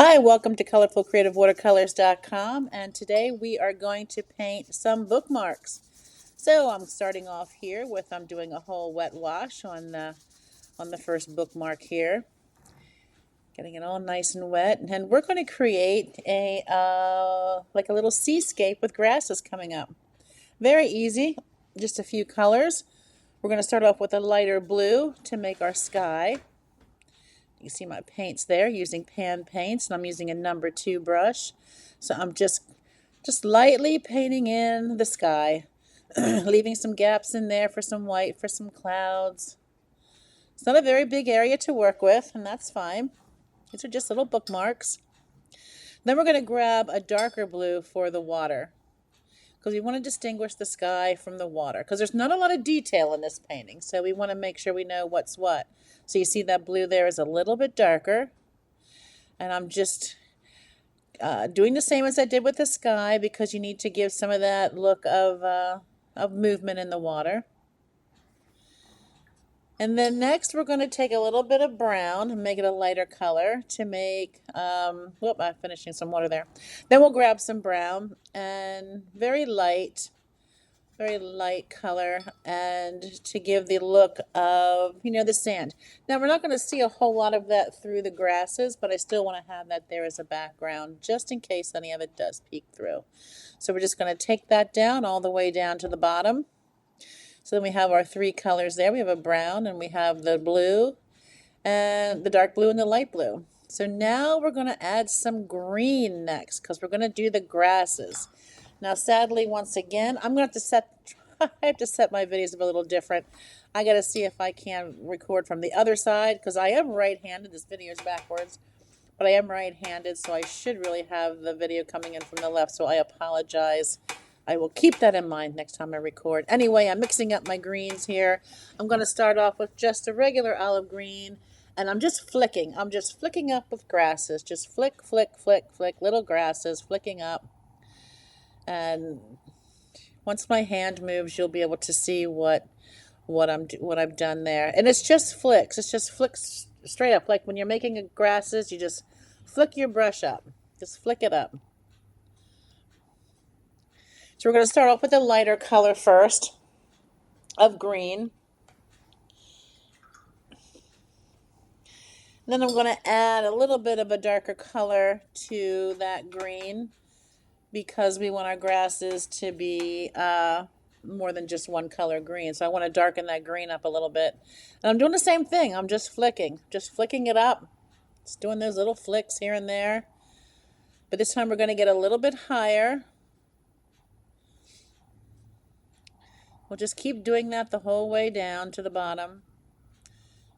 Hi, welcome to colorfulcreativewatercolors.com, and today we are going to paint some bookmarks. So I'm starting off here with I'm doing a whole wet wash on the first bookmark here, getting it all nice and wet, and we're going to create a like a little seascape with grasses coming up. Very easy, just a few colors. We're going to start off with a lighter blue to make our sky. You see my paints there using pan paints, and I'm using a number 2 brush. So I'm just lightly painting in the sky, leaving some gaps in there for some white, for some clouds. It's not a very big area to work with, and that's fine. These are just little bookmarks. Then we're going to grab a darker blue for the water, because we want to distinguish the sky from the water, because there's not a lot of detail in this painting, so we want to make sure we know what's what. So you see that blue there is a little bit darker, and I'm just doing the same as I did with the sky, because you need to give some of that look of movement in the water. And then next we're going to take a little bit of brown and make it a lighter color to make, I'm finishing some water there. Then we'll grab some brown and very light color, and to give the look of, the sand. Now we're not going to see a whole lot of that through the grasses, but I still want to have that there as a background just in case any of it does peek through. So we're just going to take that down all the way down to the bottom. So then we have our 3 colors there. We have a brown, and we have the blue, and the dark blue, and the light blue. So now we're going to add some green next, because we're going to do the grasses. Now, sadly, once again, I'm going to have to set my videos a little different. I got to see if I can record from the other side, because I am right-handed. This video is backwards, but I am right-handed, so I should really have the video coming in from the left, so I apologize. I will keep that in mind next time I record. Anyway, I'm mixing up my greens here. I'm going to start off with just a regular olive green, and I'm just flicking. I'm just flicking up with grasses. Just flick, flick, flick, flick, little grasses, flicking up. And once my hand moves, you'll be able to see what I've done there. And it's just flicks. It's just flicks straight up. Like when you're making grasses, you just flick your brush up. Just flick it up. So we're going to start off with a lighter color first of green. Then I'm going to add a little bit of a darker color to that green, because we want our grasses to be more than just one color green. So I want to darken that green up a little bit. And I'm doing the same thing. I'm just flicking it up. Just doing those little flicks here and there. But this time we're going to get a little bit higher. We'll just keep doing that the whole way down to the bottom.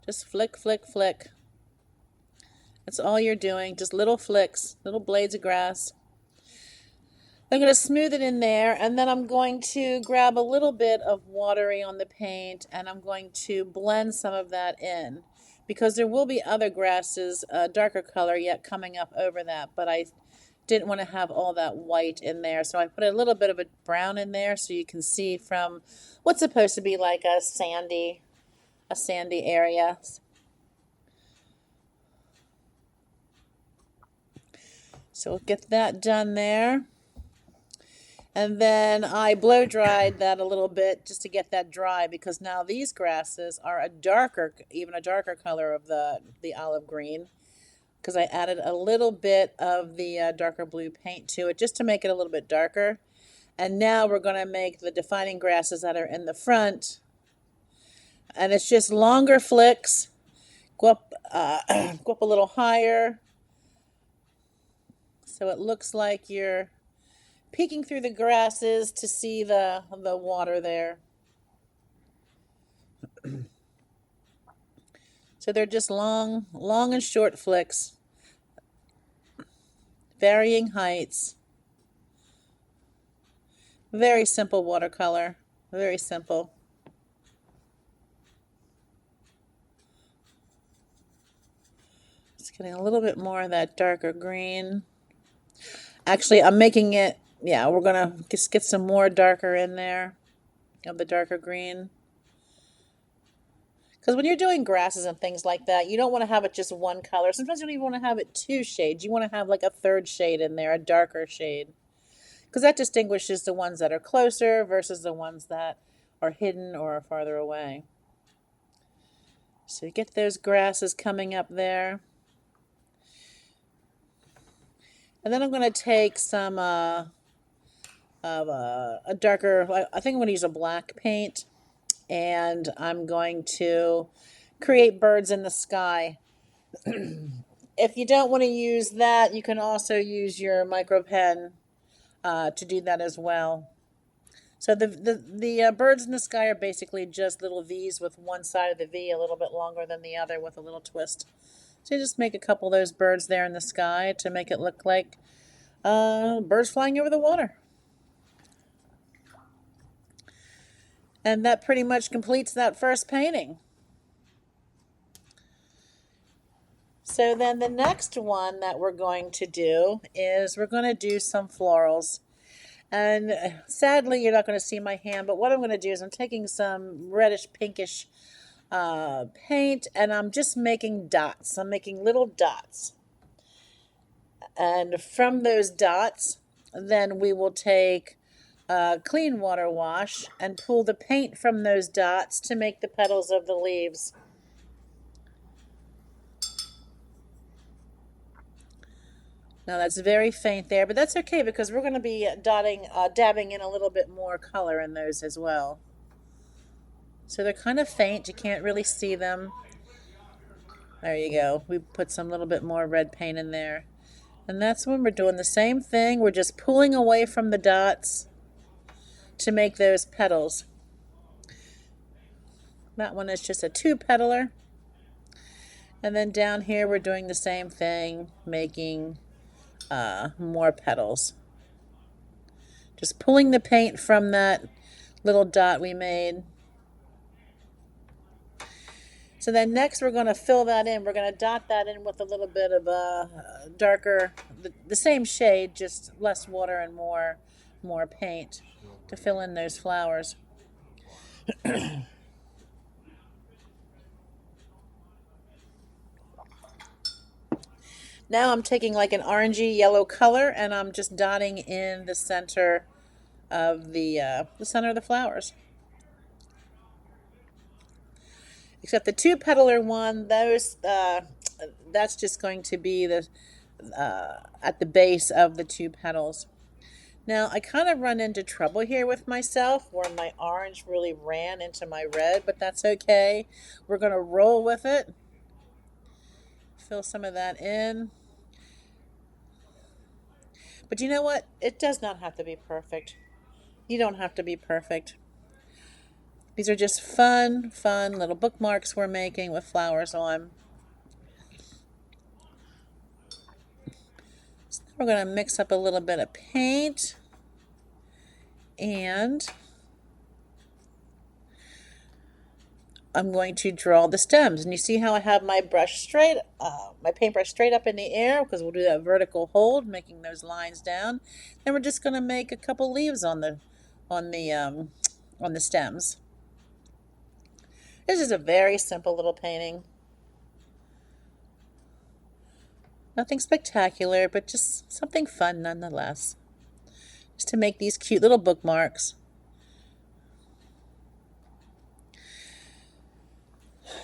Just flick, flick, flick. That's all you're doing. Just little flicks, little blades of grass. I'm going to smooth it in there, and then I'm going to grab a little bit of watery on the paint, and I'm going to blend some of that in, because there will be other grasses, darker color yet coming up over that, but I didn't want to have all that white in there, so I put a little bit of a brown in there so you can see from what's supposed to be like a sandy area. So we'll get that done there. And then I blow dried that a little bit just to get that dry, because now these grasses are even a darker color of the olive green, because I added a little bit of the darker blue paint to it just to make it a little bit darker. And now we're going to make the defining grasses that are in the front. And it's just longer flicks. Go up a little higher, so it looks like you're peeking through the grasses to see the water there. So they're just long and short flicks, varying heights. Very simple watercolor, very simple. Just getting a little bit more of that darker green. Actually, I'm making it, we're going to just get some more darker in there of the darker green, Because when you're doing grasses and things like that, you don't want to have it just one color. Sometimes you don't even want to have it two shades. You want to have like a third shade in there, a darker shade. Because that distinguishes the ones that are closer versus the ones that are hidden or are farther away. So you get those grasses coming up there. And then I'm going to take some of a darker, I think I'm going to use a black paint. And I'm going to create birds in the sky. If you don't want to use that, you can also use your micro pen to do that as well. So the birds in the sky are basically just little V's with one side of the V a little bit longer than the other with a little twist. So you just make a couple of those birds there in the sky to make it look like birds flying over the water. And that pretty much completes that first painting. So then the next one that we're going to do is we're going to do some florals. And sadly, you're not going to see my hand, but what I'm going to do is I'm taking some reddish pinkish paint and I'm just making dots. I'm making little dots. And from those dots, then we will take a clean water wash and pull the paint from those dots to make the petals of the leaves. Now that's very faint there, but that's okay because we're going to be dabbing in a little bit more color in those as well. So they're kind of faint, you can't really see them. There you go. We put some little bit more red paint in there. And that's when we're doing the same thing. We're just pulling away from the dots to make those petals. That one is just a two petaler. And then down here we're doing the same thing, making more petals. Just pulling the paint from that little dot we made. So then next we're going to fill that in. We're going to dot that in with a little bit of a darker, the same shade, just less water and more paint to fill in those flowers. Now I'm taking like an orangey yellow color and I'm just dotting in the center of the center of the flowers. Except the two petaler one, that's just going to be the at the base of the two petals. Now I kind of run into trouble here with myself where my orange really ran into my red, but that's okay. We're going to roll with it. Fill some of that in. But you know what? It does not have to be perfect. You don't have to be perfect. These are just fun little bookmarks we're making with flowers on. So we're going to mix up a little bit of paint and I'm going to draw the stems. And you see how I have my my paintbrush straight up in the air because we'll do that vertical hold, making those lines down. Then we're just going to make a couple leaves on the stems. This is a very simple little painting. Nothing spectacular, but just something fun nonetheless. Just to make these cute little bookmarks.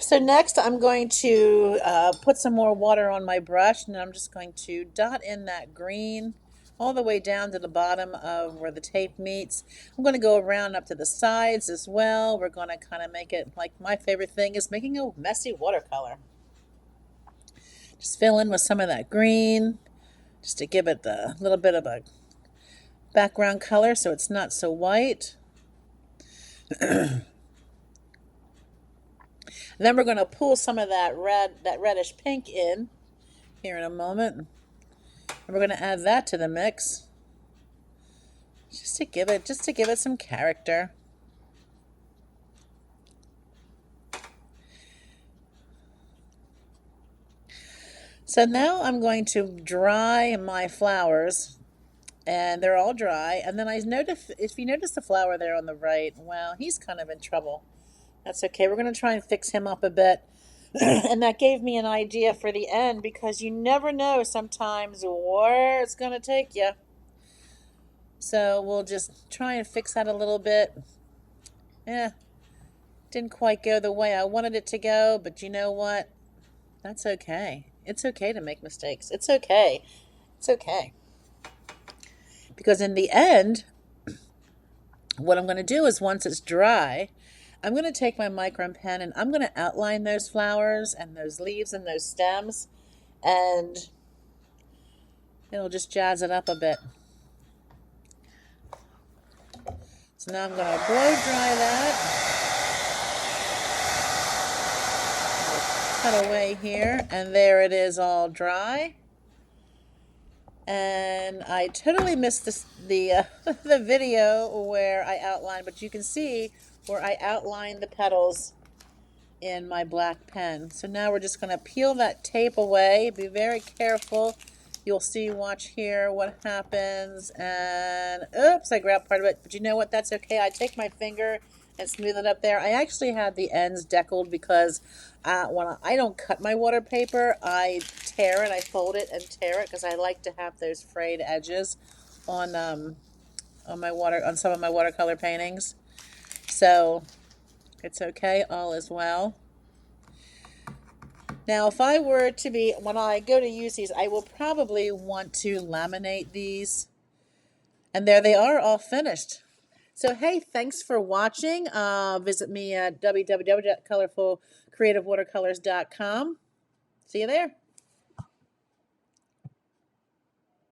So next I'm going to put some more water on my brush and I'm just going to dot in that green all the way down to the bottom of where the tape meets. I'm going to go around up to the sides as well. We're going to kind of make it like my favorite thing is making a messy watercolor. Just fill in with some of that green just to give it a little bit of a background color so it's not so white. And then we're going to pull some of that reddish pink in here in a moment. And we're going to add that to the mix just to give it some character. So now I'm going to dry my flowers and they're all dry. And then I notice, if you notice the flower there on the right, well, he's kind of in trouble That's okay. We're going to try and fix him up a bit. And that gave me an idea for the end because you never know sometimes where it's going to take you. So we'll just try and fix that a little bit. Yeah, didn't quite go the way I wanted it to go, but you know what? That's okay. It's okay to make mistakes. It's okay. It's okay. Because in the end, what I'm going to do is once it's dry, I'm going to take my micron pen and I'm going to outline those flowers and those leaves and those stems, and it'll just jazz it up a bit. So now I'm going to blow dry that. Cut away here, and there it is all dry. And I totally missed the the video where I outlined, but you can see where I outlined the petals in my black pen. So now we're just going to peel that tape away. Be very careful. You'll see, watch here what happens. And oops, I grabbed part of it. But you know what? That's okay. I take my finger and smooth it up there. I actually had the ends deckled because when I don't cut my water paper, I tear it. I fold it and tear it because I like to have those frayed edges on on some of my watercolor paintings. So it's okay. All is well. Now, if I were to be, when I go to use these, I will probably want to laminate these. And there they are, all finished. So, hey, thanks for watching. Visit me at www.colorfulcreativewatercolors.com. See you there.